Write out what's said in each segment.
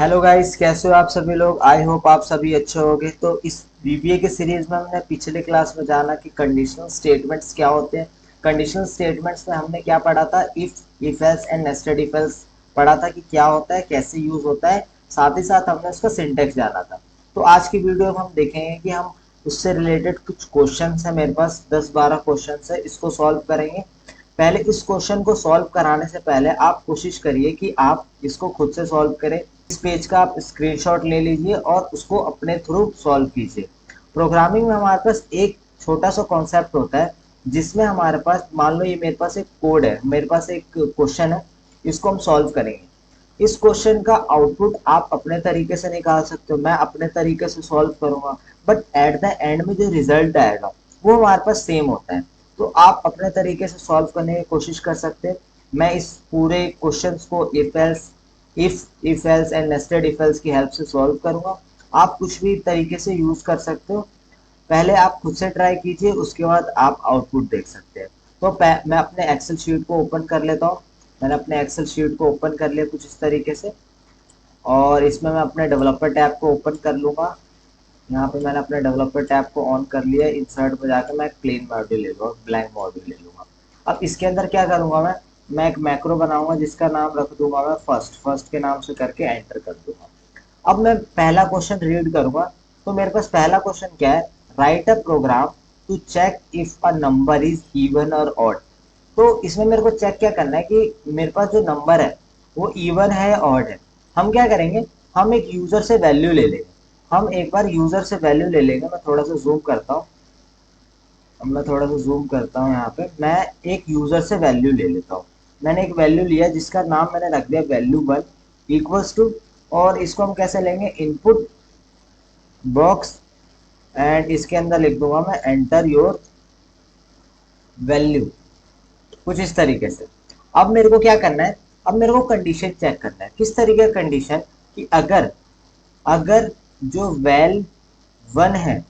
Hello guys, कैसे हो आप सभी लोग। आई होप आप सभी अच्छे होंगे। तो इस बीबीए के सीरीज में हमने पिछले क्लास में जाना कि कंडीशनल स्टेटमेंट्स क्या होते हैं। कंडीशनल स्टेटमेंट्स में हमने क्या पढ़ा था, if else and nested if else पढ़ा था कि क्या होता है, कैसे यूज होता है। साथ ही साथ हमने उसका सिंटेक्स जाना था। तो आज की वीडियो में हम देखेंगे कि हम उससे रिलेटेड कुछ क्वेश्चन है, मेरे पास 10-12 क्वेश्चन है, इसको सॉल्व करेंगे। पहले इस क्वेश्चन को सॉल्व कराने से पहले आप कोशिश करिए कि आप इसको खुद से सॉल्व करें। इस पेज का आप स्क्रीनशॉट ले लीजिए और उसको अपने थ्रू सॉल्व कीजिए। प्रोग्रामिंग में हमारे पास एक छोटा सा कॉन्सेप्ट होता है, जिसमें हमारे पास, मान लो ये मेरे पास एक कोड है, मेरे पास एक क्वेश्चन है, इसको हम सॉल्व करेंगे। इस क्वेश्चन का आउटपुट आप अपने तरीके से निकाल सकते हो, मैं अपने तरीके से सॉल्व करूंगा, बट एट द एंड में जो रिजल्ट आएगा वो हमारे पास सेम होता है। तो आप अपने तरीके से सॉल्व करने की कोशिश कर सकते हैं। मैं इस पूरे क्वेश्चंस को if else and nested if else की हेल्प से सॉल्व करूंगा। आप कुछ भी तरीके से यूज कर सकते हो। पहले आप खुद से ट्राई कीजिए, उसके बाद आप आउटपुट देख सकते हैं। तो मैं अपने एक्सेल शीट को ओपन कर लेता हूँ। मैंने अपने एक्सेल शीट को ओपन कर लिया कुछ इस तरीके से, और इसमें मैं अपने डेवलपर टैब को ओपन कर लूंगा। यहाँ पे मैंने अपने डेवलपर टैब को ऑन कर लिया। इंसर्ट में जाकर मैं प्लेन मॉड्यूल ले लूँगा, ब्लैंक मॉड्यूल ले लूँगा। अब इसके अंदर क्या करूँगा, मैं एक मैक्रो बनाऊंगा जिसका नाम रख दूंगा मैं फर्स्ट। फर्स्ट के नाम से करके एंटर कर दूंगा। अब मैं पहला क्वेश्चन रीड करूंगा। तो मेरे पास पहला क्वेश्चन क्या है, write a program to check if a number is even और ऑड। तो इसमें मेरे को चेक क्या करना है कि मेरे पास जो नंबर है वो इवन है या ऑड है। हम क्या करेंगे, हम एक यूजर से वैल्यू ले लेंगे। हम एक बार यूजर से वैल्यू ले लेंगे। मैं थोड़ा सा जूम करता हूँ। अब मैं थोड़ा सा जूम करता हूँ, यहाँ पे मैं एक यूजर से वैल्यू ले लेता हूँ। मैंने एक वैल्यू लिया जिसका नाम मैंने रख दिया वैल्यू 1 इक्वल्स टू, और इसको हम कैसे लेंगे, इनपुट बॉक्स, एंड इसके अंदर लिख दूंगा मैं एंटर योर वैल्यू, कुछ इस तरीके से। अब मेरे को क्या करना है, अब मेरे को कंडीशन चेक करना है। किस तरीके का कंडीशन, कि अगर अगर जो वैल 1 है,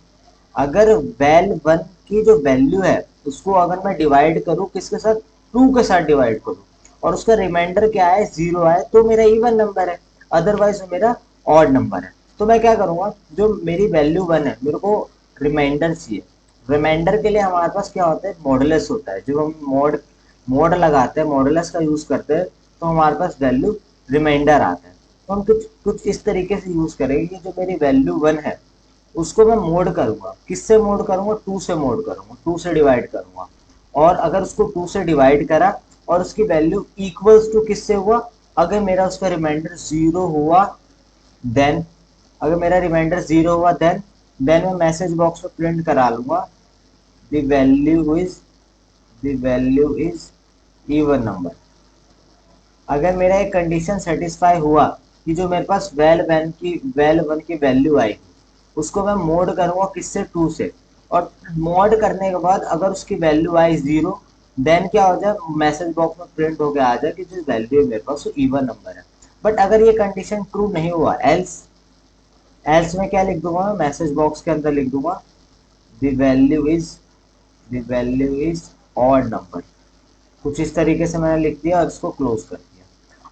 अगर वैल 1 की जो वैल्यू है उसको अगर मैं डिवाइड करूं किसके साथ, 2 के साथ डिवाइड करूं, और उसका रिमाइंडर क्या है, 0 आए, तो मेरा इवन नंबर है। अदरवाइज वो मेरा ऑड नंबर है। तो मैं क्या करूंगा, जो मेरी वैल्यू 1 है, मेरे को रिमाइंडर चाहिए। रिमाइंडर के लिए हमारे पास क्या होता है, मॉडुलस होता है। जब हम मोड मोड लगाते हैं, मॉडुलस का यूज करते हैं, तो हमारे पास वैल्यू रिमाइंडर आता है। तो हम कुछ कुछ इस तरीके से यूज करेंगे कि जो मेरी वैल्यू 1 है उसको मैं मोड करूंगा। किससे मोड करूंगा, 2 से मोड करूंगा, 2 से डिवाइड करूंगा। और अगर उसको 2 से डिवाइड करा और उसकी वैल्यू इक्वल्स टू किससे हुआ, अगर मेरा उसका रिमाइंडर 0 हुआ, देन, अगर मेरा रिमाइंडर 0 हुआ, देन मैं मैसेज बॉक्स में प्रिंट करा लूंगा the value is even number. अगर मेरा एक कंडीशन सेटिस्फाई हुआ कि जो मेरे पास वैल 1 की वैल्यू आएगी उसको मैं मोड करूंगा किससे, 2 से। और मोड करने के बाद अगर उसकी वैल्यू आई 0, देन क्या हो जाए, मैसेज बॉक्स में प्रिंट होके आ जाए कि जो वैल्यू है मेरे पास वो इवन नंबर है। बट अगर ये कंडीशन ट्रू नहीं हुआ, एल्स, एल्स में क्या लिख दूंगा, मैं मैसेज बॉक्स के अंदर लिख दूंगा the value is the value is odd number. कुछ इस तरीके से मैंने लिख दिया और इसको क्लोज कर दिया।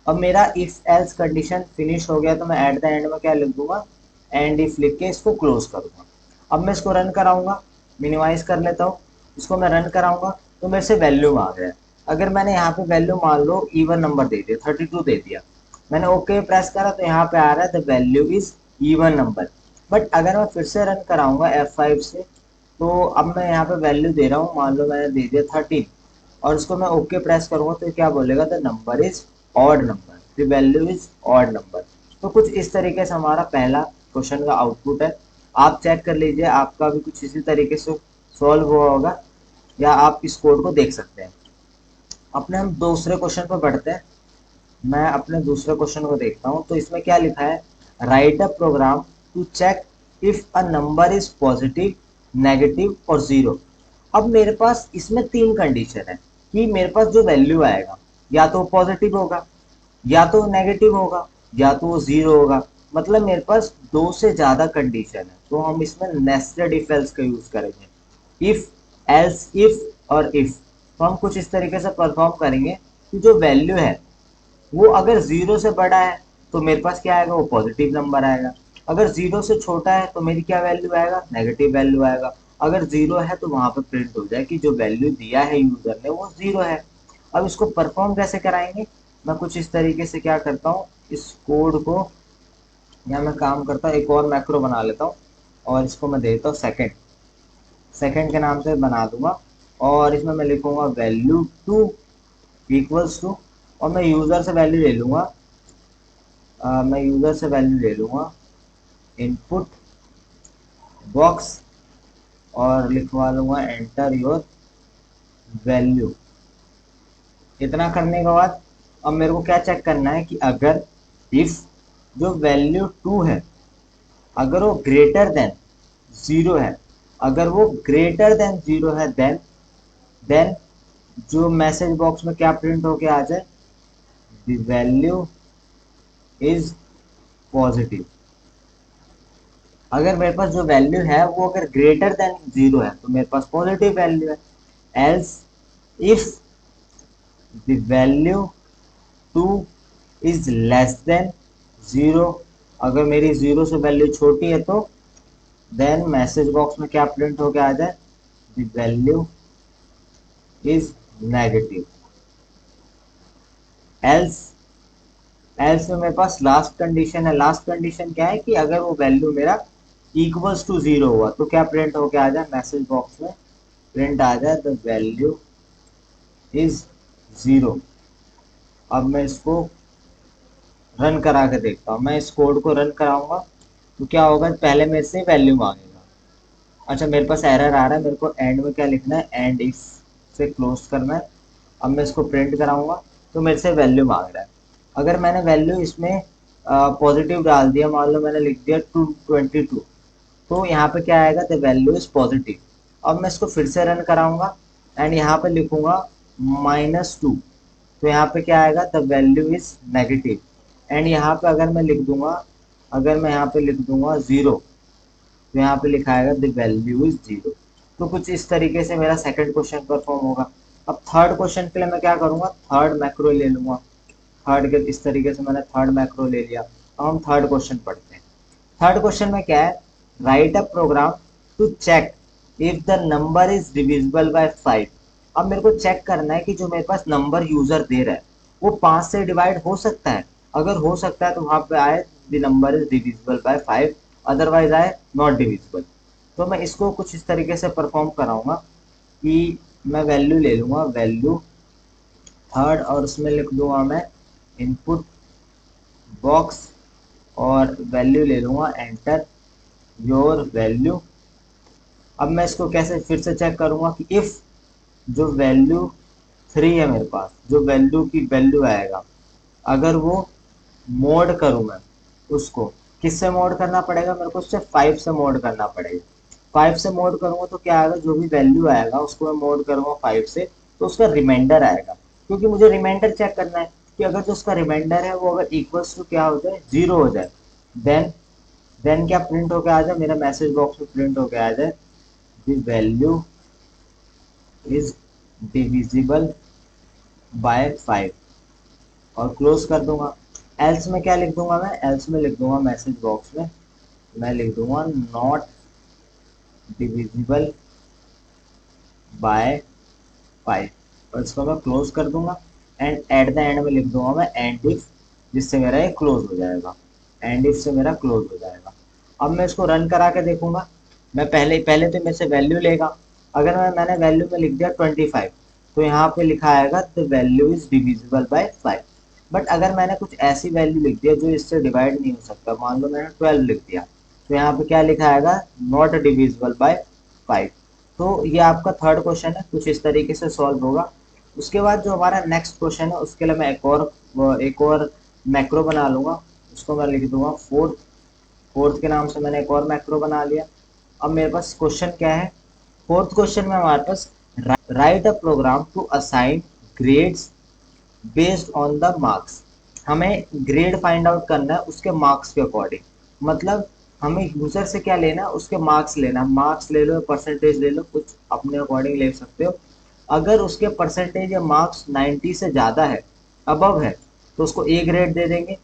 अब मेरा इफ एल्स कंडीशन फिनिश हो गया, तो मैं एट द एंड में क्या लिख दूंगा, एंड इफ लिख के इसको क्लोज करूंगा। अब मैं इसको रन कराऊंगा, मिनिमाइज कर लेता हूँ। इसको मैं रन कराऊंगा तो मेरे से वैल्यू आ गया। अगर मैंने यहाँ पे वैल्यू मान लो इवन नंबर दे दिया, 32 दे दिया, मैंने ओके प्रेस करा तो यहाँ पे आ रहा है the value is even number. But अगर मैं फिर से रन कराऊंगा F5 से, तो अब मैं यहाँ पे वैल्यू दे रहा हूँ, मान लो मैंने दे दिया 13, और इसको मैं ओके प्रेस करूंगा तो क्या बोलेगा, the number is odd number, the value is odd number. तो कुछ इस तरीके से हमारा पहला क्वेश्चन का आउटपुट है। आप चेक कर लीजिए, आपका भी कुछ इसी तरीके से सॉल्व हुआ होगा, या आप इस कोड को देख सकते हैं। अपने हम दूसरे क्वेश्चन पर बढ़ते हैं। मैं अपने दूसरे क्वेश्चन को देखता हूँ। तो इसमें क्या लिखा है, write a program to check if a number is positive, negative और 0। अब मेरे पास इसमें 3 कंडीशन है कि मेरे पास जो वैल्यू आएगा या तो पॉजिटिव होगा, या तो नेगेटिव होगा, या तो वो 0 होगा। मतलब मेरे पास 2 से ज्यादा कंडीशन है। तो हम इसमें नेस्टेड इफ एल्स का यूज करेंगे। इफ, एल्स इफ और इफ। तो हम कुछ इस तरीके से परफॉर्म करेंगे कि जो वैल्यू है वो अगर 0 से बड़ा है तो मेरे पास क्या आएगा, वो पॉजिटिव नंबर आएगा। अगर जीरो से छोटा है तो मेरी क्या वैल्यू आएगा, नेगेटिव वैल्यू आएगा। अगर जीरो है तो वहां पर प्रिंट हो जाए कि जो वैल्यू दिया है यूजर ने वो जीरो है। अब इसको परफॉर्म कैसे कराएंगे, मैं कुछ इस तरीके से क्या करता हूँ, इस कोड को, या मैं काम करता हूँ एक और मैक्रो बना लेता हूँ और इसको मैं देता हूँ सेकंड, सेकंड के नाम से बना दूंगा। और इसमें मैं लिखूंगा वैल्यू टू इक्वल्स टू, और मैं यूजर से वैल्यू ले लूंगा, मैं यूजर से वैल्यू ले लूंगा इनपुट बॉक्स, और लिखवा लूंगा एंटर योर वैल्यू। इतना करने के बाद अब मेरे को क्या चेक करना है कि अगर इफ जो वैल्यू टू है अगर वो ग्रेटर देन जीरो है, अगर वो ग्रेटर देन जीरो है, देन जो मैसेज बॉक्स में क्या प्रिंट होके आ जाए, द वैल्यू इज पॉजिटिव। अगर मेरे पास जो वैल्यू है वो अगर ग्रेटर देन जीरो है तो मेरे पास पॉजिटिव वैल्यू है। Else if the value two is less than zero, अगर मेरी जीरो से वैल्यू छोटी है तो देन मैसेज बॉक्स में क्या प्रिंट होके आ जाए, the value is negative. Else, else में मेरे पास लास्ट कंडीशन है। लास्ट कंडीशन क्या है कि अगर वो वैल्यू मेरा इक्वल्स टू जीरो हुआ तो क्या प्रिंट होके आ जाए, मैसेज बॉक्स में प्रिंट आ जाए द वैल्यू इज जीरो। अब मैं इसको रन करा के देखता हूँ, मैं इस कोड को रन कराऊंगा तो क्या होगा, पहले मेरे से वैल्यू मांगेगा। अच्छा मेरे पास एरर आ रहा है, मेरे को एंड में क्या लिखना है, एंड इफ से क्लोज करना है। अब मैं इसको प्रिंट कराऊंगा तो मेरे से वैल्यू मांग रहा है। अगर मैंने वैल्यू इसमें पॉजिटिव डाल दिया, मान लो मैंने लिख दिया 222, तो यहाँ पे क्या आएगा, द वैल्यू इज पॉजिटिव। अब मैं इसको फिर से रन कराऊंगा एंड यहाँ पे लिखूंगा -2, तो यहाँ पे क्या आएगा, the value is negative. And यहाँ पे अगर मैं लिख दूंगा, अगर मैं यहाँ पे लिख दूंगा जीरो, तो यहाँ पे लिखा आएगा द वैल्यू इज जीरो। तो कुछ इस तरीके से मेरा सेकंड क्वेश्चन परफॉर्म होगा। अब थर्ड क्वेश्चन के लिए मैं क्या करूंगा, थर्ड मैक्रो ले लूंगा। थर्ड के इस तरीके से मैंने थर्ड मैक्रो ले लिया। अब हम थर्ड क्वेश्चन पढ़ते हैं। थर्ड क्वेश्चन में क्या है, write a program to check if the number is divisible by 5। अब मेरे को चेक करना है कि जो मेरे पास नंबर यूजर दे रहा है वो 5 से डिवाइड हो सकता है। अगर हो सकता है तो वहां पे आए the number is divisible by 5, otherwise आए नॉट डिविजिबल। तो मैं इसको कुछ इस तरीके से परफॉर्म कराऊंगा कि मैं वैल्यू ले लूंगा, वैल्यू थर्ड, और उसमें लिख दूंगा मैं इनपुट बॉक्स, और वैल्यू ले लूंगा एंटर योर वैल्यू। अब मैं इसको कैसे फिर से चेक करूंगा कि इफ जो वैल्यू 3 है मेरे पास, जो वैल्यू की वैल्यू आएगा, अगर वो मोड करूं मैं उसको, किससे मोड करना पड़ेगा, मेरे को उससे 5 से मोड करना पड़ेगा। 5 से मोड करूंगा तो क्या आएगा, जो भी वैल्यू आएगा उसको मैं मोड करूंगा 5 से, तो उसका रिमाइंडर आएगा। क्योंकि मुझे रिमाइंडर चेक करना है कि अगर जो उसका रिमाइंडर है वो अगर इक्वल्स टू क्या हो जाए, जीरो हो जाए, देन क्या प्रिंट होके आ जाए, मेरा मैसेज बॉक्स में प्रिंट होके आ जाए the value is divisible by 5, और क्लोज कर दूंगा। एल्स में क्या लिख दूंगा मैं, एल्स में लिख दूंगा मैसेज बॉक्स में मैं लिख दूंगा नॉट डिविजिबल बाय 5, और इसको मैं क्लोज कर दूंगा। एंड एट द एंड में लिख दूंगा मैं एंड इफ, जिससे मेरा ये क्लोज हो जाएगा, एंड इफ से मेरा क्लोज हो जाएगा। अब मैं इसको रन करा के देखूंगा। मैं पहले पहले तो मेरे से वैल्यू लेगा। अगर मैंने वैल्यू में लिख दिया 25, तो यहाँ पे लिखा आएगा the value is divisible by 5। But अगर मैंने कुछ ऐसी वैल्यू लिख दिया जो इससे डिवाइड नहीं हो सकता, मान लो मैंने 12 लिख दिया, तो यहाँ पे क्या लिखा आएगा, नॉट डिविजिबल बाय 5। तो ये आपका थर्ड क्वेश्चन है, कुछ इस तरीके से सॉल्व होगा। उसके बाद जो हमारा नेक्स्ट क्वेश्चन है उसके लिए मैं एक और मैक्रो बना लूंगा, उसको मैं लिख दूंगा फोर्थ। फोर्थ के नाम से मैंने एक और मैक्रो बना लिया। अब मेरे पास क्वेश्चन क्या है, फोर्थ क्वेश्चन में हमारे पास write a program to assign grades based on the marks. हमें ग्रेड फाइंड आउट करना है उसके मार्क्स के अकॉर्डिंग। मतलब हमें यूजर से क्या लेना है, उसके मार्क्स लेना। मार्क्स ले लो, परसेंटेज ले लो, कुछ अपने अकॉर्डिंग ले सकते हो। अगर उसके परसेंटेज या मार्क्स 90 से ज़्यादा है, अबव है, तो उसको ए ग्रेड दे देंगे।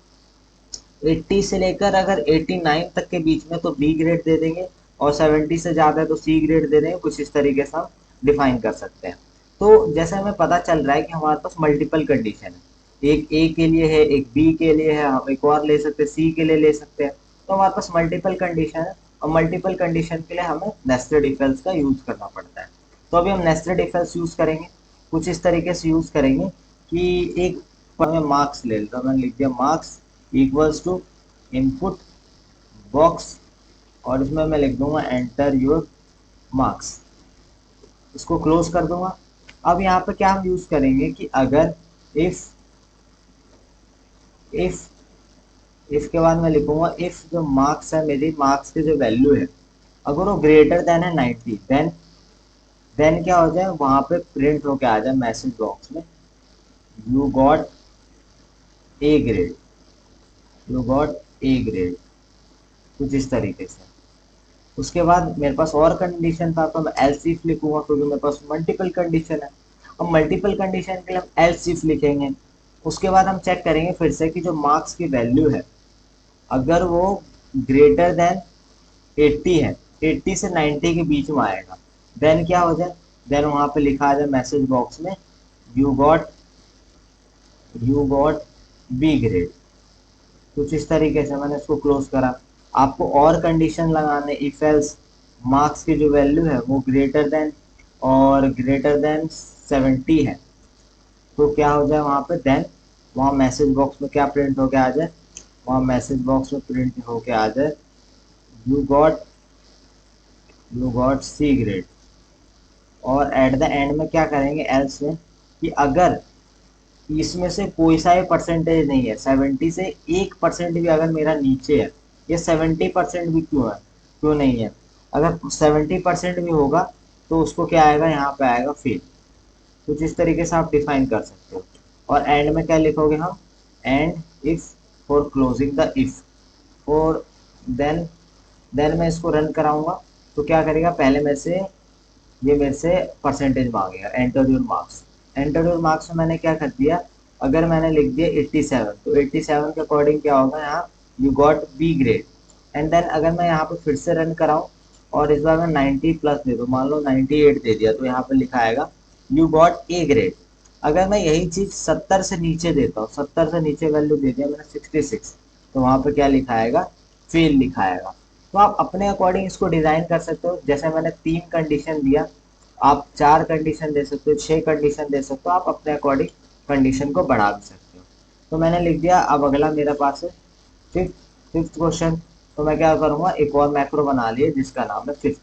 80 से लेकर अगर 89 तक के बीच में तो बी ग्रेड दे देंगे, और 70 से ज़्यादा है तो सी ग्रेड दे देंगे। कुछ इस तरीके से हम डिफाइन कर सकते हैं। तो जैसे हमें पता चल रहा है कि हमारे पास मल्टीपल कंडीशन है, एक ए के लिए है, एक बी के लिए है, हम एक और ले सकते हैं, सी के लिए ले सकते हैं। तो हमारे पास मल्टीपल कंडीशन है, और मल्टीपल कंडीशन के लिए हमें नेस्टेड इफ एल्स का यूज करना पड़ता है। तो अभी हम नेस्टेड इफ एल्स यूज करेंगे, कुछ इस तरीके से यूज करेंगे कि एक हमें मार्क्स ले लेता हूँ, मैंने लिख दिया marks equals to input box, और इसमें मैं लिख दूंगा एंटर योर मार्क्स, इसको क्लोज कर दूंगा। अब यहाँ पे क्या हम यूज करेंगे कि अगर इफ इफ इफ के बाद मैं लिखूंगा इफ जो मार्क्स है, मेरी मार्क्स की जो वैल्यू है, अगर वो ग्रेटर देन है 90, देन क्या हो जाए, वहां पे प्रिंट होके आ जाए मैसेज बॉक्स में, you got A grade, you got A grade, कुछ इस तरीके से। उसके बाद मेरे पास और कंडीशन था, तो मैं एल्स इफ लिखूंगा क्योंकि मेरे पास मल्टीपल कंडीशन है। अब मल्टीपल कंडीशन के लिए हम एल्स इफ लिखेंगे। उसके बाद हम चेक करेंगे फिर से कि जो मार्क्स की वैल्यू है, अगर वो ग्रेटर देन 80 है, 80 से 90 के बीच में आएगा, देन क्या हो जाए, देन वहां पे लिखा आ जाए मैसेज बॉक्स में, you got you got B grade. कुछ इस तरीके से मैंने इसको क्लोज करा। आपको और कंडीशन लगाने, इफ एल्स मार्क्स की जो वैल्यू है वो ग्रेटर देन 70 है, तो क्या हो जाए वहां पे, देन वहां मैसेज बॉक्स में क्या प्रिंट होके आ जाए, वहां मैसेज बॉक्स में प्रिंट होके आ जाए, you got you got C grade. और एट द एंड में क्या करेंगे एल्स में, कि अगर इसमें से कोई सा भी परसेंटेज नहीं है, 70 से 1% भी अगर मेरा नीचे है, या 70% भी क्यों नहीं है, अगर 70% भी होगा तो उसको क्या आएगा, यहाँ पे आएगा फेल। कुछ इस तरीके से आप डिफाइन कर सकते हो। और एंड में क्या लिखोगे हम, and if for closing the if, और देन मैं इसको रन कराऊंगा। तो क्या करेगा, पहले मेरे से परसेंटेज मांगेगा, enter your marks. Enter your marks में मैंने क्या कर दिया, अगर मैंने लिख दिया 87, तो 87 के अकॉर्डिंग क्या होगा यहाँ, you got B grade. And then अगर मैं यहाँ पे फिर से रन कराऊँ, और इस बार मैं 90 प्लस दे दूँ, मान लो 98 दे दिया, तो यहाँ पे लिखा आएगा यू गॉट ए ग्रेड। अगर मैं यही चीज 70 से नीचे देता हूँ, 70 से नीचे वैल्यू दे दिया मैंने 66, तो वहां पे क्या लिखा आएगा, फेल लिखा आएगा। तो आप अपने अकॉर्डिंग इसको डिजाइन कर सकते हो। जैसे मैंने 3 कंडीशन दिया, आप 4 कंडीशन दे सकते हो, 6 कंडीशन दे सकते हो, आप अपने अकॉर्डिंग कंडीशन को बढ़ा भी सकते हो। तो मैंने लिख दिया। अब अगला मेरे पास है फिफ्थ फिफ्थ क्वेश्चन। तो मैं क्या करूंगा, एक और मैक्रो बना लिए जिसका नाम है फिफ्थ।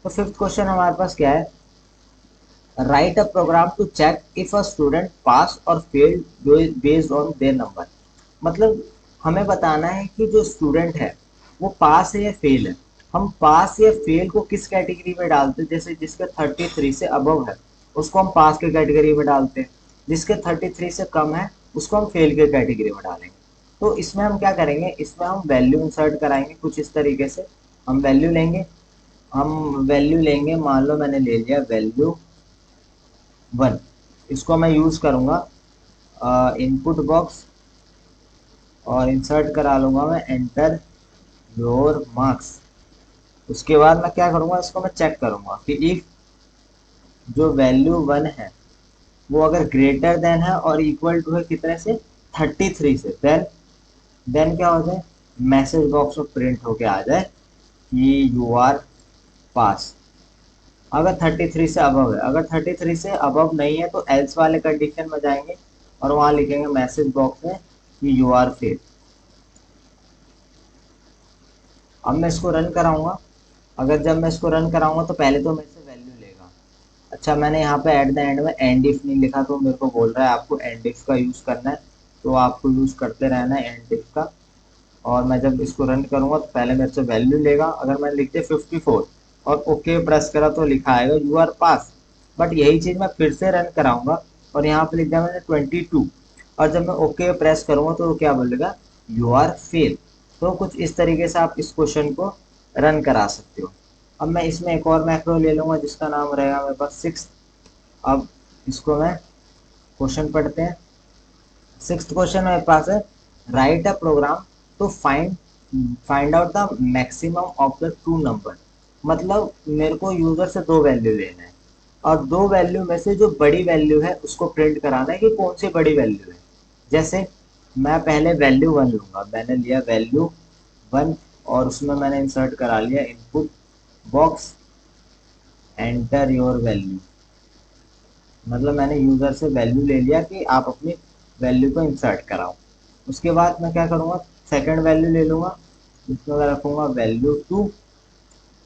तो फिफ्थ क्वेश्चन हमारे पास क्या है, write a program to check if a student pass or fail based on their number. मतलब हमें बताना है कि जो स्टूडेंट है वो पास है या फेल है। हम पास या फेल को किस कैटेगरी में डालते हैं, जैसे जिसके 33 से अबव है उसको हम पास के कैटेगरी में डालते हैं, जिसके 33 से कम है उसको हम फेल के कैटेगरी में डालेंगे। तो इसमें हम क्या करेंगे, इसमें हम वैल्यू इंसर्ट कराएंगे कुछ इस तरीके से। हम वैल्यू लेंगे, मान लो मैंने ले लिया वैल्यू 1, इसको मैं यूज करूंगा इनपुट बॉक्स, और इंसर्ट करा लूंगा मैं एंटर योर मार्क्स। उसके बाद मैं क्या करूंगा, इसको मैं चेक करूंगा कि इफ जो वैल्यू 1 है वो अगर ग्रेटर देन है और इक्वल टू है कितने से, 33 से, देन क्या हो जाए, मैसेज बॉक्स में प्रिंट होके आ जाए कि यू आर पास। अगर 33 से अबव है, अगर 33 से अबव नहीं है तो एल्स वाले कंडीशन में जाएंगे, और वहां लिखेंगे मैसेज बॉक्स में कि यू आर फेल। अब मैं इसको रन कराऊंगा। अगर जब मैं इसको रन कराऊंगा तो पहले तो मेरे से वैल्यू लेगा। अच्छा, मैंने यहाँ पे एट द एंड में एंड इफ नहीं लिखा, तो मेरे को बोल रहा है आपको एंड इफ का यूज करना है, तो आपको यूज करते रहना है एंड इफ का। और मैं जब इसको रन करूंगा तो पहले मेरे से वैल्यू लेगा। अगर मैंने लिख दिया 54 और ओके प्रेस करा तो लिखा आएगा यू आर पास। बट यही चीज मैं फिर से रन कराऊंगा, और यहाँ पे लिख दिया मैंने 22, और जब मैं ओके प्रेस करूंगा तो क्या बोलेगा, यू आर फेल। तो कुछ इस तरीके से आप इस क्वेश्चन को रन करा सकते हो। अब मैं इसमें एक और मैक्रो ले लूंगा जिसका नाम रहेगा मेरे पास सिक्स। अब इसको मैं क्वेश्चन पढ़ते हैं। सिक्स क्वेश्चन मेरे पास है, राइट अ प्रोग्राम तो find out the maximum of the two number, मतलब मेरे को यूजर से दो वैल्यू लेना है और दो वैल्यू में से जो बड़ी वैल्यू है उसको प्रिंट कराना है कि कौन सी बड़ी वैल्यू है। जैसे मैं पहले वैल्यू वन लूंगा, मैंने लिया वैल्यू वन और उसमें मैंने इंसर्ट करा लिया input box enter your value, मतलब मैंने यूजर से वैल्यू ले लिया कि आप अपनी वैल्यू को इंसर्ट कराओ। उसके बाद मैं क्या करूँगा, सेकंड वैल्यू ले लूँगा, इसमें मैं रखूँगा वैल्यू टू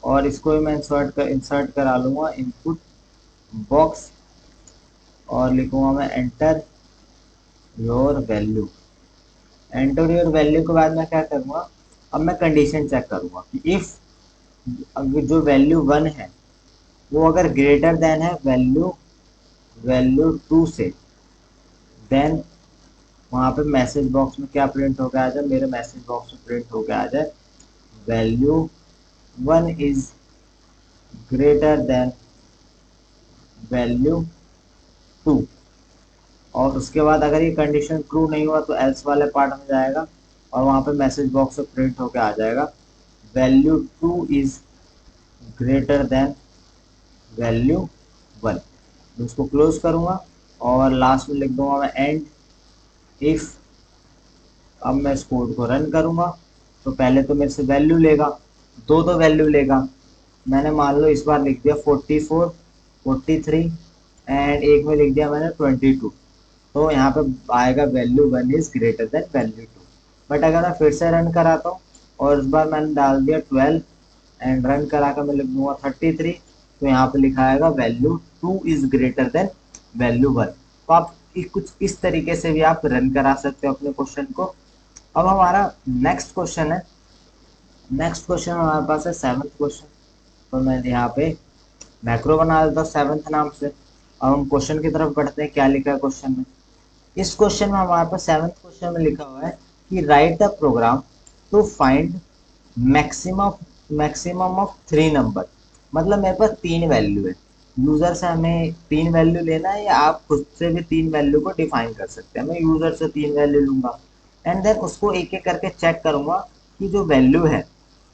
और इसको भी मैं इंसर्ट करा लूँगा इनपुट बॉक्स और लिखूँगा मैं enter your value. Enter your value के बाद मैं क्या करूँगा, अब मैं कंडीशन चेक करूँगा कि इफ़ जो वैल्यू वन है वो अगर ग्रेटर देन है वैल्यू वैल्यू टू से, देन वहाँ पे मैसेज बॉक्स में क्या प्रिंट हो गया आ जाए, मेरे मैसेज बॉक्स में प्रिंट हो गया आ जाए value one is greater than value two. और उसके बाद अगर ये कंडीशन ट्रू नहीं हुआ तो एल्स वाले पार्ट में जाएगा और वहाँ पे मैसेज बॉक्स में प्रिंट होकर आ जाएगा value two is greater than value one. उसको क्लोज करूँगा और लास्ट में लिख दूंगा मैं एंड इफ। अब मैं इस कोड को रन करूँगा तो पहले तो मेरे से वैल्यू लेगा, दो वैल्यू लेगा। मैंने मान लो इस बार लिख दिया 44 43 एंड एक में लिख दिया मैंने 22, तो यहाँ पे आएगा value one is greater than value two. But अगर मैं फिर से रन कराता हूँ और इस बार मैंने डाल दिया 12 एंड रन करा कर मैं लिख दूंगा 33, तो यहाँ पे लिखा आएगा value two is greater than value one. तो आप कुछ इस तरीके से भी आप रन करा सकते हो अपने क्वेश्चन को। अब हमारा नेक्स्ट क्वेश्चन है, नेक्स्ट क्वेश्चन हमारे पास है सेवंथ क्वेश्चन। तो मैं यहाँ पे मैक्रो बना देता हूँ सेवंथ नाम से। अब हम क्वेश्चन की तरफ बढ़ते हैं, क्या लिखा है क्वेश्चन में। इस क्वेश्चन में हमारे पास सेवंथ क्वेश्चन में लिखा हुआ है कि write the program to find maximum maximum of three number, मतलब मेरे पास तीन वैल्यू है, यूजर से हमें तीन वैल्यू लेना है या आप खुद से भी तीन वैल्यू को डिफाइन कर सकते हैं। मैं यूजर से तीन वैल्यू लूंगा एंड देन उसको एक एक करके चेक करूंगा कि जो वैल्यू है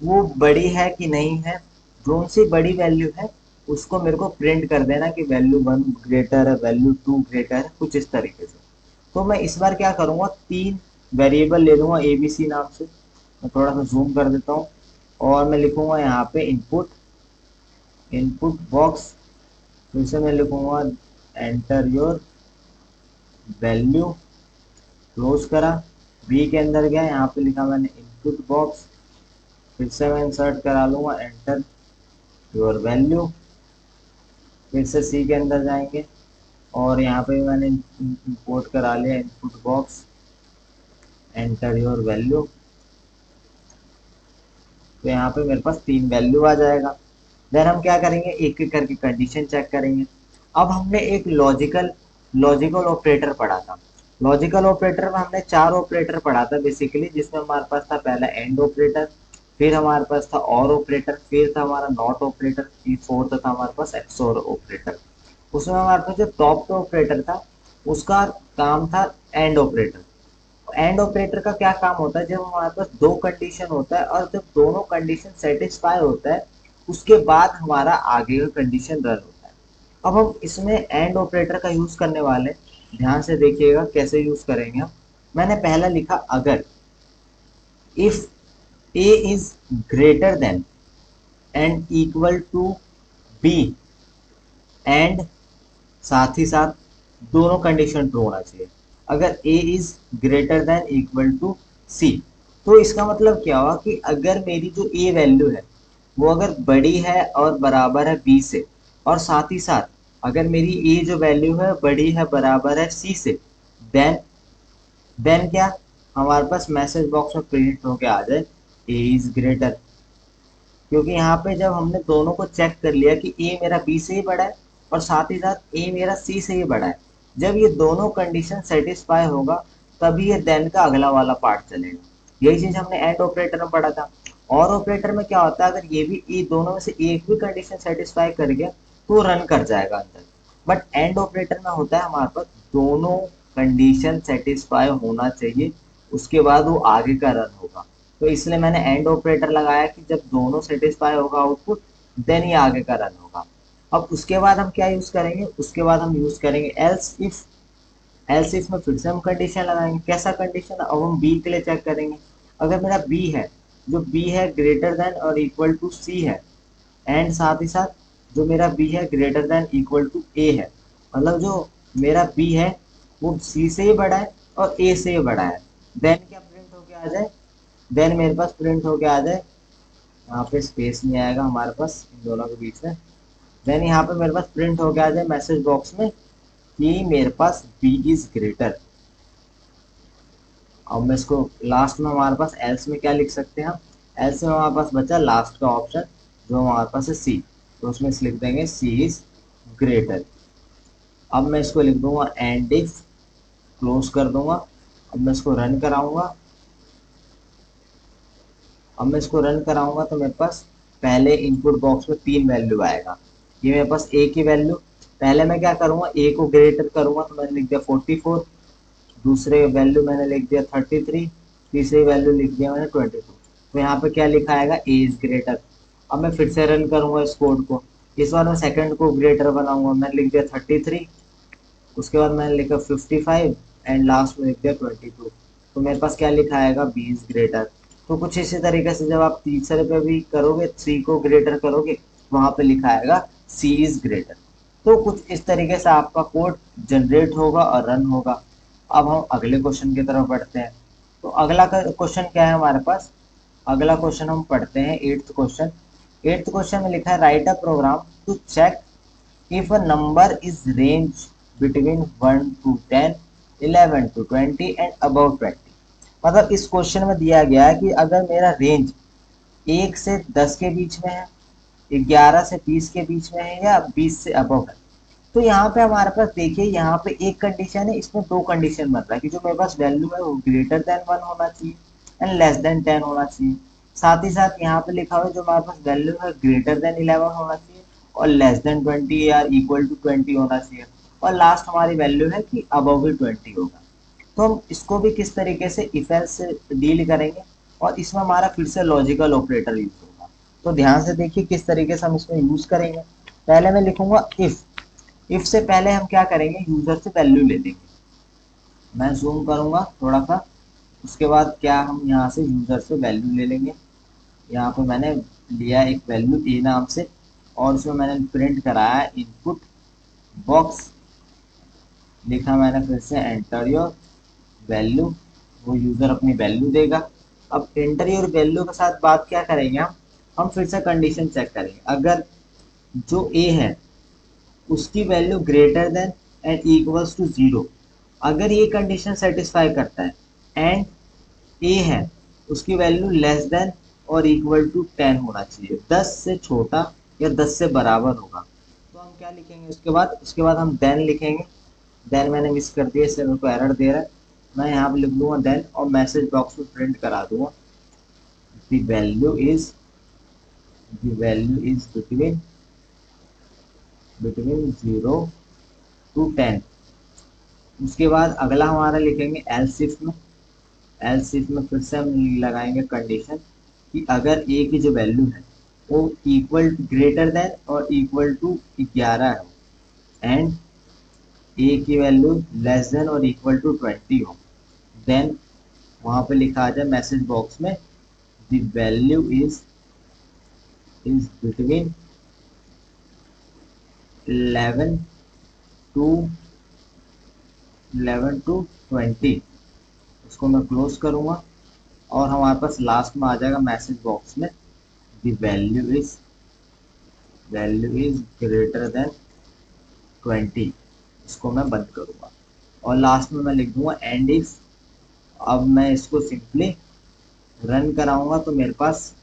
वो बड़ी है कि नहीं है। जो सी बड़ी वैल्यू है उसको मेरे को प्रिंट कर देना कि वैल्यू वन ग्रेटर है वैल्यू टू ग्रेटर है, कुछ इस तरीके से। तो मैं इस बार क्या करूंगा, तीन वेरिएबल ले लूंगा एबीसी नाम से। मैं थोड़ा सा जूम कर देता हूँ और मैं लिखूंगा यहाँ पे इनपुट इनपुट बॉक्स, फिर से मैं लिखूंगा एंटर योर वैल्यू, क्लोज करा, बी के अंदर गया, यहाँ पे लिखा मैंने इनपुट बॉक्स, फिर से मैं इंसर्ट करा लूंगा एंटर योर वैल्यू, फिर से सी के अंदर जाएंगे और यहाँ पे मैंने इंपोर्ट करा लिया input box enter your value. तो यहाँ पे मेरे पास तीन वैल्यू आ जाएगा। देन हम क्या करेंगे, एक एक करके कंडीशन चेक करेंगे। अब हमने एक लॉजिकल ऑपरेटर पढ़ा था। लॉजिकल ऑपरेटर में हमने चार ऑपरेटर पढ़ा था बेसिकली, जिसमें हमारे पास था पहला एंड ऑपरेटर, फिर हमारे पास था और ऑपरेटर, फिर था हमारा नॉट ऑपरेटर, फिर फोर्थ था हमारे पास एक्सोर ऑपरेटर। उसमें हमारे पास जो टॉप ऑपरेटर था उसका काम था एंड ऑपरेटर। एंड ऑपरेटर का क्या काम होता है, जब हमारे पास दो कंडीशन होता है और जब दोनों कंडीशन सेटिस्फाई होता है उसके बाद हमारा आगे का कंडीशन रन होता है। अब हम इसमें एंड ऑपरेटर का यूज करने वाले, ध्यान से देखिएगा कैसे यूज करेंगे हम। मैंने पहला लिखा अगर, if A is greater than and equal to B and साथ ही साथ दोनों कंडीशन ट्रू होना चाहिए। अगर a is greater than equal to c, तो इसका मतलब क्या हुआ कि अगर मेरी जो a वैल्यू है वो अगर बड़ी है और बराबर है b से, और साथ ही साथ अगर मेरी a जो वैल्यू है बड़ी है बराबर है c से, देन क्या हमारे पास मैसेज बॉक्स में प्रिंट होके आ जाए a इज ग्रेटर। क्योंकि यहाँ पे जब हमने दोनों को चेक कर लिया कि ए मेरा बी से ही बड़ा है और साथ ही साथ ए मेरा सी से ही बड़ा है, जब ये दोनों कंडीशन सेटिस्फाई होगा तभी ये देन का अगला वाला पार्ट चलेगा। यही चीज हमने एंड ऑपरेटर में पढ़ा था। और ऑपरेटर में क्या होता है, अगर ये भी ये दोनों में से एक भी कंडीशन सेटिस्फाई कर गया तो रन कर जाएगा अंदर। बट एंड ऑपरेटर में होता है हमारे पास दोनों कंडीशन सेटिस्फाई होना चाहिए उसके बाद वो आगे का रन होगा। तो इसलिए मैंने एंड ऑपरेटर लगाया कि जब दोनों सेटिस्फाई होगा आउटपुट, देन ये आगे का रन होगा। अब उसके बाद हम क्या यूज करेंगे, उसके बाद हम यूज करेंगे एल्स इफ। एल्स इफ में फिर से हम कंडीशन लगाएंगे। कैसा कंडीशन, अब हम बी के लिए चेक करेंगे। अगर मेरा बी है, जो बी है ग्रेटर देन और इक्वल टू सी है, एंड साथ ही साथ जो मेरा बी है ग्रेटर देन इक्वल टू ए है, मतलब जो मेरा बी है वो सी से ही बड़ा है और ए से ही बड़ा है, देन क्या प्रिंट होके आ जाए, देन मेरे पास प्रिंट होके आ जाए, यहाँ पे स्पेस नहीं आएगा हमारे पास इन दोनों के बीच में, देन यहाँ पे मेरे पास प्रिंट होके आ जाए मैसेज बॉक्स में कि मेरे पास बी इज ग्रेटर। अब मैं इसको लास्ट में हमारे पास एल्स में क्या लिख सकते हैं हम, एल्स में हमारे पास बचा लास्ट का ऑप्शन जो हमारे पास है सी, तो उसमें से लिख देंगे सी इज ग्रेटर। अब मैं इसको लिख दूंगा एंड इफ, क्लोज कर दूंगा। अब मैं इसको रन कराऊंगा। अब मैं इसको रन कराऊंगा तो मेरे पास पहले इनपुट बॉक्स में 3 वैल्यू आएगा। ये मेरे पास ए की वैल्यू, पहले मैं क्या करूंगा, ए को ग्रेटर करूंगा तो मैंने लिख दिया 44, दूसरे वैल्यू मैंने लिख दिया 33, तीसरी वैल्यू लिख दिया मैंने 22। तो यहाँ पे क्या लिखा आएगा, ए इज ग्रेटर। अब मैं फिर से रन करूंगा इस कोड को, इस बार मैं सेकंड को ग्रेटर बनाऊंगा, मैंने लिख दिया 33, उसके बाद मैंने लिखा 55 एंड लास्ट में लिख दिया 22। तो मेरे पास क्या लिखा आएगा, बी इज ग्रेटर। तो कुछ इसी तरीके से जब आप तीसरे पे भी करोगे, सी को ग्रेटर करोगे, वहां पे लिखा आएगा सी इज ग्रेटर। तो कुछ इस तरीके से आपका कोड जनरेट होगा और रन होगा। अब हम अगले क्वेश्चन की तरफ बढ़ते हैं। तो अगला क्वेश्चन क्या है हमारे पास, अगला क्वेश्चन हम पढ़ते हैं एट्थ क्वेश्चन। एट्थ क्वेश्चन में लिखा है write a program to check if a number is range between 1 to 10, 11 to 20 and above 20। मतलब इस क्वेश्चन में दिया गया है कि अगर मेरा रेंज 1 से 10 के बीच में है, 11 से 20 के बीच में है या 20 से अबव है। तो यहाँ पे हमारे पास देखिए, यहाँ पे एक कंडीशन है, इसमें दो कंडीशन बन रहा है कि जो मेरे पास वैल्यू है वो ग्रेटर देन 1 होना चाहिए एंड लेस देन 10 होना चाहिए। साथ ही साथ यहाँ पे लिखा हुआ है जो हमारे पास वैल्यू है ग्रेटर देन 11 होना चाहिए और लेस देन 20 या इक्वल टू 20 होना चाहिए, और लास्ट हमारी वैल्यू है कि अबव भी 20 होगा। तो हम इसको भी किस तरीके से इफ एल्स से डील करेंगे, और इसमें हमारा फिर से लॉजिकल ऑपरेटर यूज होगा। तो ध्यान से देखिए किस तरीके से हम इसमें यूज करेंगे। पहले मैं लिखूंगा इफ से पहले हम क्या करेंगे, यूजर से वैल्यू ले लेंगे। मैं जूम करूंगा थोड़ा सा, उसके बाद क्या हम यहाँ से यूजर से वैल्यू ले लेंगे। यहाँ पे मैंने लिया एक वैल्यू ए नाम से, और उसमें मैंने प्रिंट कराया इनपुट बॉक्स, लिखा मैंने फिर से एंटर योर वैल्यू, वो यूजर अपनी वैल्यू देगा। अब एंटर योर वैल्यू के साथ बात क्या करेंगे हम फिर से कंडीशन चेक करेंगे। अगर जो ए है उसकी value greater than and equals to 0, अगर ये कंडीशन सेटिस्फाई करता है, एंड ए है उसकी वैल्यू लेस देन और इक्वल टू 10 होना चाहिए, 10 से छोटा या 10 से बराबर होगा, तो हम क्या लिखेंगे उसके बाद हम देन लिखेंगे। देन मैंने मिस कर दिया इसलिए मेरे को एरर दे रहा है, मैं यहाँ पे लिख दूंगा देन और मैसेज बॉक्स में प्रिंट करा दूंगा the value is between 0 to 10। उसके बाद अगला हमारा लिखेंगे एल्स इफ में। एल्स इफ में फिर से हम लगाएंगे कंडीशन कि अगर ए की जो वैल्यू है वो इक्वल ग्रेटर देन और इक्वल टू 11 है एंड ए की वैल्यू लेस देन और इक्वल टू 20 हो, देन वहां पे लिखा आ जाए मैसेज बॉक्स में the value is between 11 to 20। उसको मैं क्लोज करूंगा और हमारे पास लास्ट में आ जाएगा मैसेज बॉक्स में the value is greater then 20। इसको मैं बंद करूंगा और लास्ट में मैं लिख दूंगा एंड इफ। अब मैं इसको सिंपली रन कराऊंगा तो मेरे पास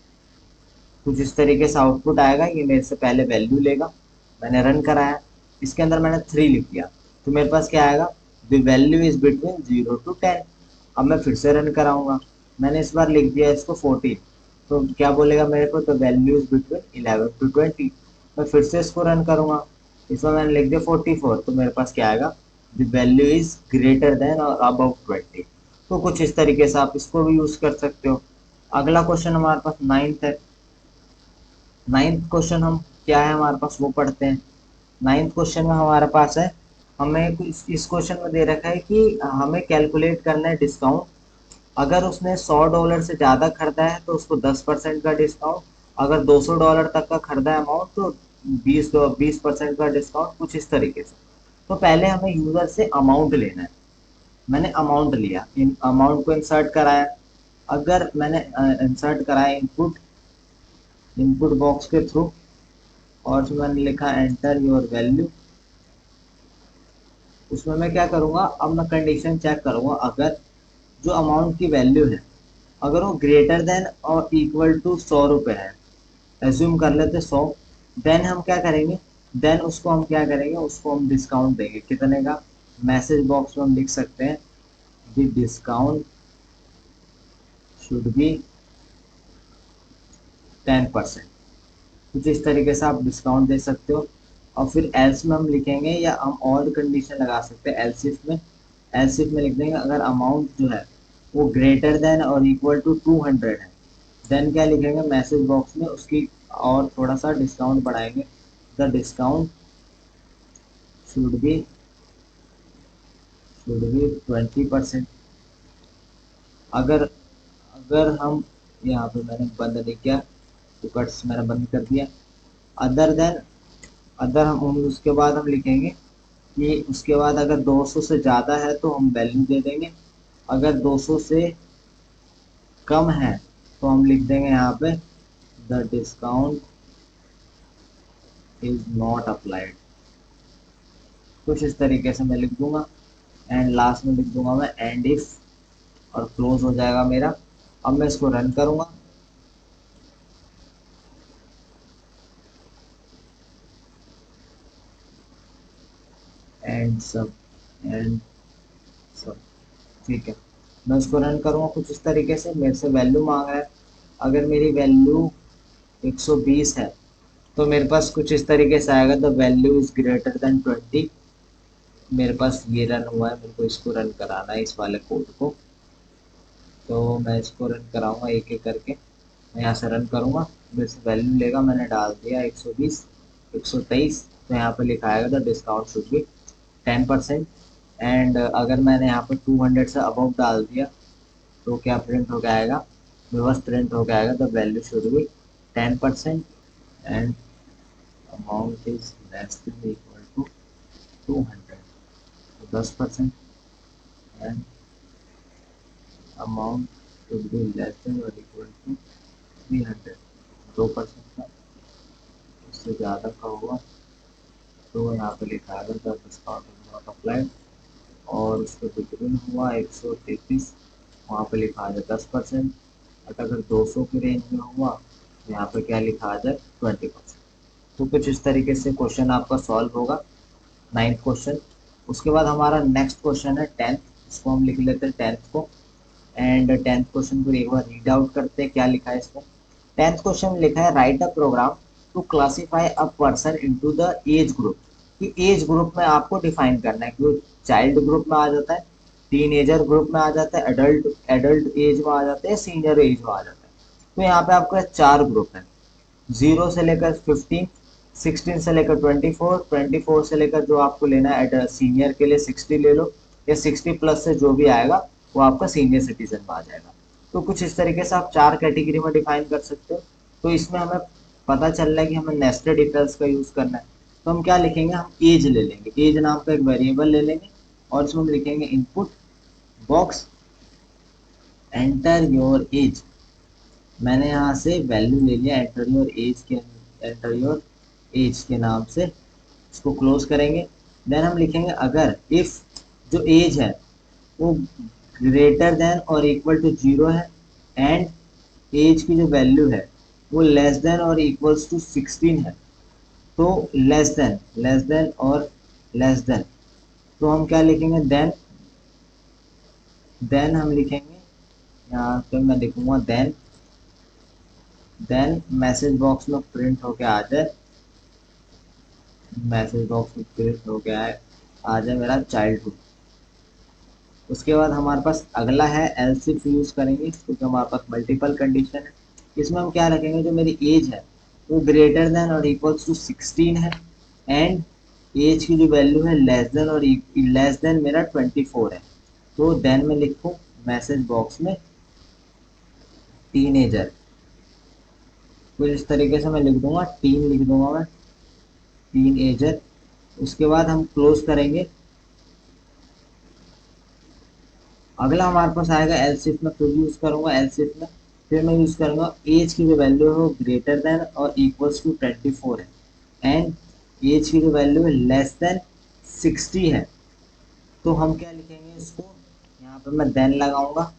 कुछ इस तरीके से आउटपुट आएगा। ये मेरे से पहले वैल्यू लेगा, मैंने रन कराया, इसके अंदर मैंने 3 लिख दिया, तो मेरे पास क्या आएगा, the value is between 0 to 10। अब मैं फिर से रन कराऊंगा, मैंने इस बार लिख दिया इसको 14, तो क्या बोलेगा मेरे को, तो वैल्यू इज बिटवीन 11 टू 20। मैं फिर से इसको रन करूंगा, इसमें मैंने लिख दिया 44, तो मेरे पास क्या आएगा, the value is greater than और अबव 20। तो कुछ इस तरीके से आप इसको भी यूज कर सकते हो। अगला क्वेश्चन हमारे पास नाइन्थ है। नाइन्थ क्वेश्चन हम क्या है हमारे पास वो पढ़ते हैं। नाइन्थ क्वेश्चन में हमारे पास है, हमें इस क्वेश्चन में दे रखा है कि हमें कैलकुलेट करना है डिस्काउंट। अगर उसने $100 से ज़्यादा खरीदा है तो उसको 10% का डिस्काउंट, अगर $200 तक का खरीदा है अमाउंट तो 20% का डिस्काउंट, कुछ इस तरीके से। तो पहले हमें यूजर से अमाउंट लेना है। मैंने अमाउंट लिया, इन अमाउंट को इंसर्ट कराया। अगर मैंने इंसर्ट कराया इनपुट इनपुट बॉक्स के थ्रू, और उसमें मैंने लिखा एंटर योर वैल्यू। उसमें मैं क्या करूँगा, अब मैं कंडीशन चेक करूँगा। अगर जो अमाउंट की वैल्यू है अगर वो ग्रेटर देन और इक्वल टू ₹100 है, एज्यूम कर लेते 100, देन हम क्या करेंगे, देन उसको हम क्या करेंगे, उसको हम डिस्काउंट देंगे। कितने का, मैसेज बॉक्स में हम लिख सकते हैं द डिस्काउंट शुड बी 10%। कुछ इस तरीके से आप डिस्काउंट दे सकते हो। और फिर एल्स में हम लिखेंगे, या हम और कंडीशन लगा सकते हैं एल्सिफ में। एल्सिफ में लिख देंगे अगर अमाउंट जो है वो ग्रेटर देन और इक्वल टू 200 है, देन क्या लिखेंगे मैसेज बॉक्स में उसकी और थोड़ा सा डिस्काउंट बढ़ाएंगे, द डिस्काउंट शुड बी 20%। अगर अगर हम यहाँ पे मैंने बंद नहीं किया, टिकट्स मैंने बंद कर दिया। अदर देन, अदर हम उसके बाद हम लिखेंगे कि उसके बाद अगर 200 से ज़्यादा है तो हम वैल्यू दे देंगे। अगर 200 से कम है तो हम लिख देंगे यहाँ पे the discount is not applied. कुछ इस तरीके से मैं लिख दूंगा। एंड लास्ट में लिख दूंगा मैं एंड इफ, और क्लोज हो जाएगा मेरा। अब मैं इसको रन करूंगा। एंड सब एंड सब, ठीक है। मैं उसको रन करूंगा कुछ इस तरीके से। मेरे से वैल्यू मांग रहा है। अगर मेरी वैल्यू 120 है तो मेरे पास कुछ इस तरीके से आएगा, the value is greater then 20। मेरे पास ये रन हुआ है, मेरे को इसको रन कराना है इस वाले कोड को। तो मैं इसको रन कराऊंगा एक एक करके। मैं यहाँ से रन करूंगा, मेरे से वैल्यू लेगा, मैंने डाल दिया 120, 123। तो यहाँ पे लिखा आएगा the discount should be 10%। And अगर मैंने यहाँ पर 200 से अबव डाल दिया तो क्या प्रिंट हो जाएगा, मेरे पास प्रिंट हो जाएगा the value should be 10% and amount is less than equal to 200। तो 10% and amount should be less than और इक्वल टू 300। 2% का, उससे ज़्यादा का होगा तो यहाँ पे लिखा है the discount is not applied. और उसको बिटवीन हुआ 133, वहाँ पे लिखा आ जाए 10%। और अगर 200 के रेंज में हुआ तो यहाँ पे क्या लिखा आ जाए 20%। तो कुछ इस तरीके से क्वेश्चन आपका सॉल्व होगा, नाइन्थ क्वेश्चन। उसके बाद हमारा नेक्स्ट क्वेश्चन है टेंथ। इसको हम लिख लेते हैं टेंथ को। एंड टेंथ क्वेश्चन को एक बार रीड आउट करते हैं क्या लिखा है इसमें। टेंथ क्वेश्चन में लिखा है write a program to classify a person into the age group. कि एज ग्रुप में आपको डिफाइन करना है कि वो चाइल्ड ग्रुप में आ जाता है, टीनेजर ग्रुप में आ जाता है, एडल्ट एडल्ट एज में आ जाता है, सीनियर एज में आ जाता है। तो यहाँ पे आपका 4 ग्रुप है, 0 से लेकर 15, 16 से लेकर 24, 24 से लेकर जो आपको लेना है सीनियर के लिए 60 ले लो, या 60 प्लस से जो भी आएगा वो आपका सीनियर सिटीजन में आ जाएगा। तो कुछ इस तरीके से आप 4 कैटेगरी में डिफाइन कर सकते हो। तो इसमें हमें पता चल रहा है कि हमें नेस्टेड इफ एल्स का यूज करना है। तो हम क्या लिखेंगे, हम एज ले लेंगे, एज नाम का एक वेरिएबल ले लेंगे, और इसमें हम लिखेंगे input box enter your age. मैंने यहाँ से वैल्यू ले लिया एंटर योर एज के, एंटर योर एज के नाम से इसको क्लोज करेंगे। देन हम लिखेंगे अगर इफ जो एज है वो ग्रेटर देन और इक्वल टू 0 है, एंड एज की जो वैल्यू है वो लेस देन और इक्वल्स टू 16 है, तो लेस देन और लेस देन, तो हम क्या लिखेंगे देन हम लिखेंगे यहाँ पे मैं लिखूंगा देन मैसेज बॉक्स में प्रिंट होके आ जाए, मैसेज बॉक्स में प्रिंट हो गया है आ जाए मेरा चाइल्डहुड। उसके बाद हमारे पास अगला है एल्स इफ यूज करेंगे, क्योंकि हमारे पास मल्टीपल कंडीशन है। इसमें हम क्या रखेंगे, जो मेरी एज है वो ग्रेटर देन और इक्वल्स टू 16 है, एंड एज की जो वैल्यू है लेस देन और लेस देन मेरा 24 है। तो देन मैं लिखूँ मैसेज बॉक्स में टीनेजर, कुछ इस तरीके से मैं लिख दूंगा, टीन लिख दूंगा मैं, टीन एजर। उसके बाद हम क्लोज करेंगे। अगला हमारे पास आएगा एल्स इफ में, फिर यूज करूंगा एल्स इफ में, फिर मैं यूज करूंगा एज की जो वैल्यू है वो ग्रेटर देन और इक्वल्स टू 24 है, एंड एज की जो वैल्यू है लेस देन 60 है। तो हम क्या लिखेंगे इसको, यहाँ पे मैं देन लगाऊंगा,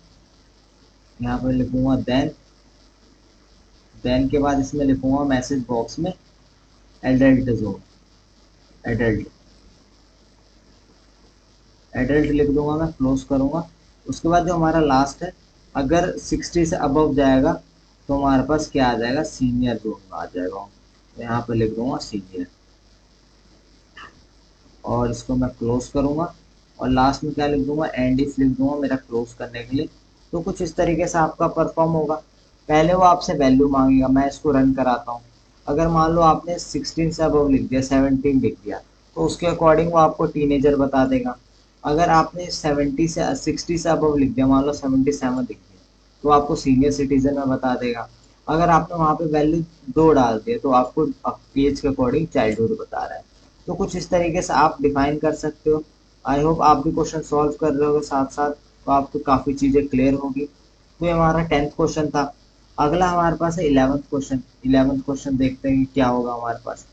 यहाँ पे लिखूंगा देन, देन के बाद इसमें लिखूंगा मैसेज बॉक्स में एडल्ट जोन, एडल्ट, एडल्ट लिख दूंगा मैं, क्लोज करूंगा। उसके बाद जो हमारा लास्ट है, अगर 60 से अबव जाएगा तो हमारे पास क्या आ जाएगा, सीनियर जोन में आ जाएगा। तो यहाँ पे लिख दूंगा सीनियर, और इसको मैं क्लोज करूंगा। और लास्ट में क्या लिख दूंगा, एंड इफ लिख दूंगा मेरा क्लोज करने के लिए। तो कुछ इस तरीके से आपका परफॉर्म होगा। पहले वो आपसे वैल्यू मांगेगा, मैं इसको रन कराता हूँ। अगर मान लो आपने 16 से अबव लिख दिया, 17 लिख दिया, तो उसके अकॉर्डिंग वो आपको टीनेजर बता देगा। अगर आपने 70 से 60 से अबव लिख दिया, मान लो 77 लिख दिया, तो आपको सीनियर सिटीजन में बता देगा। अगर आपने वहाँ पे वैल्यू 2 डाल दिया तो आपको एज के अकॉर्डिंग चाइल्डहुड बता रहा है। तो कुछ इस तरीके से आप डिफाइन कर सकते हो। आई होप आप भी क्वेश्चन सॉल्व कर रहे हो साथ साथ, तो आपको काफ़ी चीज़ें क्लियर होगी। तो ये हमारा 10th क्वेश्चन था। अगला हमारे पास है 11th क्वेश्चन। 11th क्वेश्चन देखते हैं कि क्या होगा हमारे पास।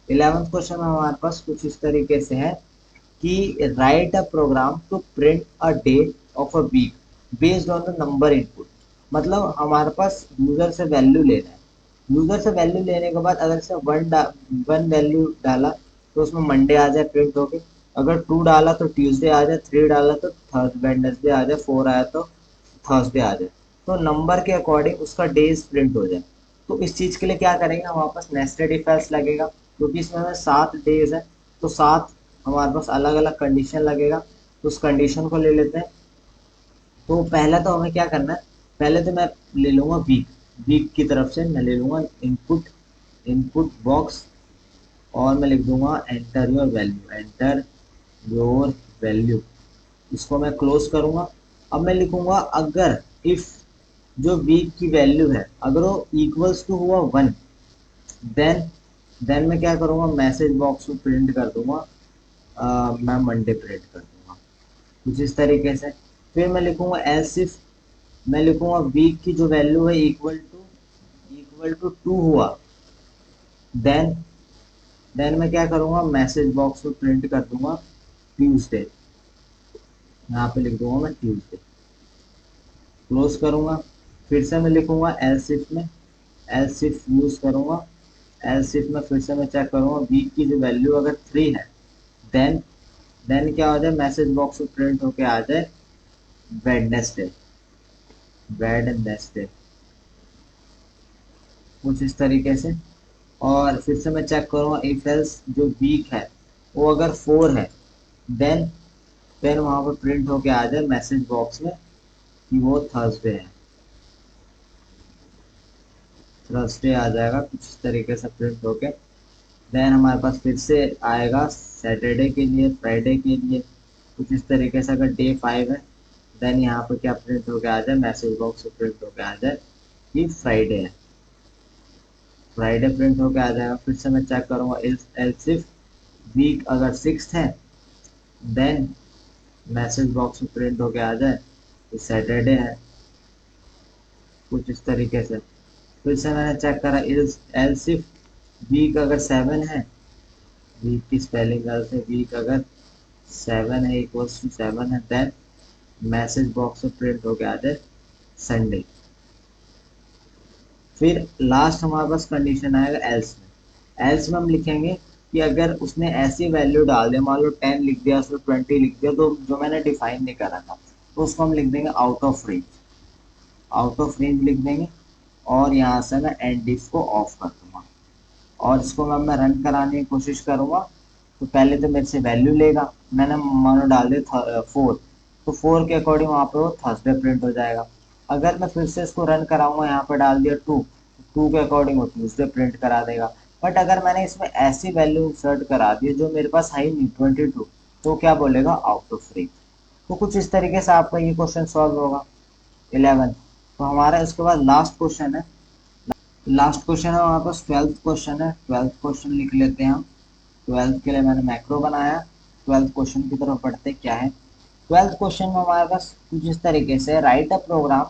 11th क्वेश्चन में हमारे पास कुछ इस तरीके से है कि write a program to print a date of a week based on the number input. मतलब हमारे पास यूजर से वैल्यू लेना है। यूजर से वैल्यू लेने के बाद अगर से वन वैल्यू डाला तो उसमें मंडे आ जाए प्रिंट होके, अगर 2 डाला तो ट्यूसडे आ जाए, 3 डाला तो वेडनेसडे आ जाए, 4 आया तो थर्सडे आ जाए। तो नंबर के अकॉर्डिंग उसका डेज प्रिंट हो जाए। तो इस चीज़ के लिए क्या करेंगे, हमारे पास नेस्टेड इफ एल्स लगेगा, क्योंकि इसमें हमें 7 डेज है। तो 7 हमारे पास अलग अलग कंडीशन लगेगा। तो उस कंडीशन को ले लेते हैं। तो पहला तो हमें क्या करना है, पहले तो मैं ले लूँगा वीक, वीक की तरफ से मैं ले लूँगा इनपुट, इनपुट बॉक्स, और मैं लिख दूंगा enter your value, enter your value. इसको मैं क्लोज करूँगा। अब मैं लिखूँगा अगर इफ़ जो वीक की वैल्यू है अगर वो इक्वल्स टू हुआ 1, देन देन मैं क्या करूँगा, मैसेज बॉक्स में प्रिंट कर दूंगा, मैं मंडे प्रिंट कर दूंगा, कुछ इस तरीके से। फिर मैं लिखूँगा एल्स इफ, मैं लिखूँगा वीक की जो वैल्यू है इक्वल टू 2 हुआ, देन देन मैं क्या करूँगा, मैसेज बॉक्स में प्रिंट कर दूंगा ट्यूसडे, यहाँ पे लिख दूंगा मैं ट्यूसडे, क्लोज करूँगा। फिर से मैं लिखूँगा एल्स इफ में, एल्स इफ यूज़ करूँगा। एल्स इफ में फिर से मैं चेक करूँगा वीक की जो वैल्यू अगर 3 है, देन देन क्या हो जाए, मैसेज बॉक्स में प्रिंट होके आ जाए वेडनेसडे, वेडनेसडे, कुछ इस तरीके से। और फिर से मैं चेक करूँगा इफ एल्स जो वीक है वो अगर 4 है, देन वहाँ पर प्रिंट होके आ जाए मैसेज बॉक्स में कि वो थर्सडे है, थर्सडे आ जाएगा, कुछ इस तरीके से प्रिंट होके। देन हमारे पास फिर से आएगा सैटरडे के लिए, फ्राइडे के लिए, कुछ इस तरीके से। अगर डे 5 है, देन यहाँ पे क्या प्रिंट होके आ जाए, मैसेज बॉक्स में प्रिंट होके आ जाए कि फ्राइडे है, फ्राइडे प्रिंट होके आ जाएगा। फिर से मैं चेक करूँगा एल्स इफ वीक अगर 6 है, देन मैसेज बॉक्स में प्रिंट होके आ जाए कि सैटरडे है, कुछ इस तरीके से। फिर से मैंने चेक करा एल्स इफ वीक अगर 7 है, वीक की स्पेलिंग गलत है, वीक अगर 7 है, इक्वल्स टू 7 है, देन मैसेज बॉक्स में प्रिंट होके आ जाए संडे। फिर लास्ट हमारे पास कंडीशन आएगा एल्स में। एल्स में हम लिखेंगे कि अगर उसने ऐसी वैल्यू डाल दिया, मान लो 10 लिख दिया, उसने 20 लिख दिया, तो जो मैंने डिफाइन नहीं करा था, तो उसको हम लिख देंगे out of range, out of range लिख देंगे। और यहाँ से मैं एंड इफ को ऑफ कर दूंगा। और इसको मैं रन कराने की कोशिश करूँगा। तो पहले तो मेरे से वैल्यू लेगा, मैंने मानो डाल दिया 4, तो 4 के अकॉर्डिंग वहाँ पे वो थर्सडे प्रिंट हो जाएगा। अगर मैं फिर से इसको रन कराऊंगा, यहाँ पे डाल दिया 2, 2 के अकॉर्डिंग वो ट्यूसडे प्रिंट करा देगा। बट अगर मैंने इसमें ऐसी वैल्यू इंसर्ट करा दी जो मेरे पास है ही नहीं 22, तो क्या बोलेगा आउट ऑफ रेंज। तो कुछ इस तरीके से आपका ये क्वेश्चन सॉल्व होगा 11। तो हमारा इसके बाद लास्ट क्वेश्चन है। लास्ट क्वेश्चन है हमारे पास 12th क्वेश्चन है। 12th क्वेश्चन लिख लेते हैं हम। 12th के लिए मैंने मैक्रो बनाया। 12th क्वेश्चन की तरफ बढ़ते क्या है। 12th क्वेश्चन में हमारे पास कुछ इस तरीके से write a program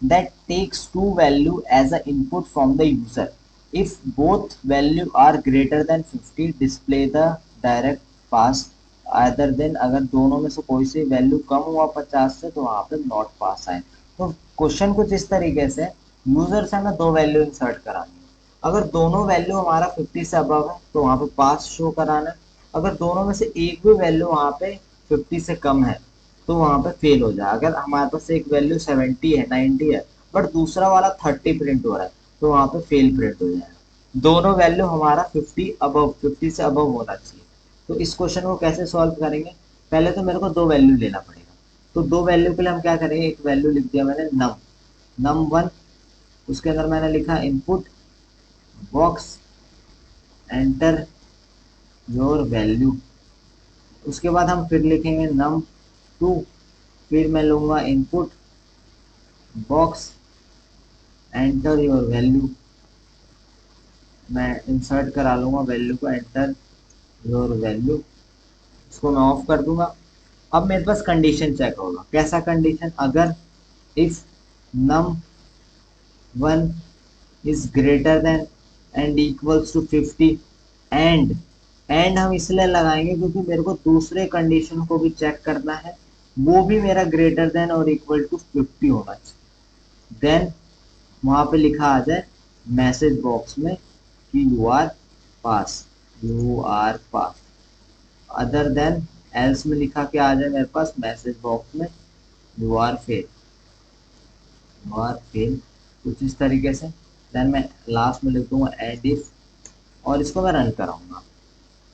that takes two value as a input from the user. If both value are greater than 50 display the direct pass. Other than अगर दोनों में से कोई सी वैल्यू कम हुआ 50 से तो वहां पे नॉट पास आए। तो क्वेश्चन कुछ इस तरीके से, यूजर से हमें दो वैल्यू इंसर्ट करानी है। अगर दोनों वैल्यू हमारा 50 से अबव है तो वहां पे पास शो कराना है। अगर दोनों में से एक भी वैल्यू वहां पे 50 से कम है तो वहां पे फेल हो जाए। अगर हमारे पास एक वैल्यू 70 है, 90 है, बट दूसरा वाला 30 प्रिंट हो रहा है तो वहां पे फेल प्रिंट हो जाएगा। दोनों वैल्यू हमारा 50 से अबव होना चाहिए। तो इस क्वेश्चन को कैसे सॉल्व करेंगे, पहले तो मेरे को दो वैल्यू लेना पड़ेगा। तो दो वैल्यू के लिए हम क्या करेंगे, एक वैल्यू लिख दिया मैंने नम, num1। उसके अंदर मैंने लिखा input box enter your value. उसके बाद हम फिर लिखेंगे num2, फिर मैं लूंगा input box enter your value. मैं इंसर्ट करा लूंगा वैल्यू को, एंटर योर वैल्यू। इसको मैं ऑफ कर दूंगा। अब मेरे पास कंडीशन चेक होगा। कैसा कंडीशन, अगर if num1 is greater than and equals to 50 and, हम इसलिए लगाएंगे क्योंकि मेरे को दूसरे कंडीशन को भी चेक करना है, वो भी मेरा ग्रेटर देन और इक्वल टू 50 होना चाहिए। देन वहां पे लिखा आ जाए मैसेज बॉक्स में कि you are pass, you are pass. Other than else में लिखा के आ जाए मेरे पास मैसेज बॉक्स में you are fail, you are fail. कुछ इस तरीके से। देन मैं लास्ट में लिख दूंगा एंड इफ, और इसको मैं रन कराऊंगा।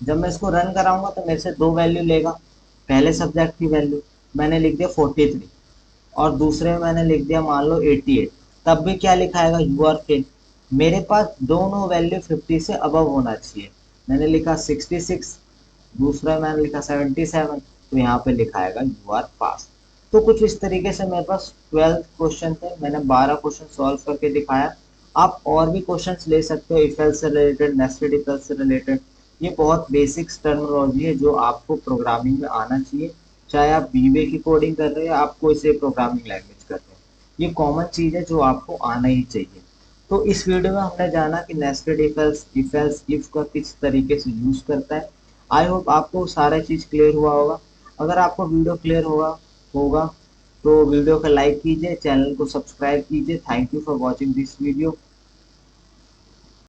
जब मैं इसको रन कराऊंगा तो मेरे से दो वैल्यू लेगा। पहले सब्जेक्ट की वैल्यू मैंने लिख दिया 43 और दूसरे में मैंने लिख दिया मान लो 88। तब भी क्या लिखाएगा, यू आर फेल। मेरे पास दोनों वैल्यू 50 से अबव होना चाहिए। मैंने लिखा 66, दूसरा मैंने लिखा 77, तो यहाँ पे लिखाएगा यू आर पास। तो कुछ इस तरीके से मेरे पास 12 क्वेश्चन थे। मैंने 12 क्वेश्चन सॉल्व करके दिखाया। आप और भी क्वेश्चंस ले सकते हो इफ एल्स से रिलेटेड, नेस्टेड इफ एल्स से रिलेटेड। ये बहुत बेसिक्स टर्मिनोलॉजी है जो आपको प्रोग्रामिंग में आना चाहिए। चाहे आप बीवे की कोडिंग कर रहे हैं, आप कोई से प्रोग्रामिंग लैंग्वेज कर रहे हैं, ये कॉमन चीज है जो आपको आना ही चाहिए। तो इस वीडियो में हमने जाना कि नेस्टेड इफ एल्स इफ का किस तरीके से यूज करता है। आई होप आपको सारा चीज क्लियर हुआ होगा। अगर आपको वीडियो क्लियर होगा तो वीडियो को लाइक कीजिए, चैनल को सब्सक्राइब कीजिए। Thank you for watching this video.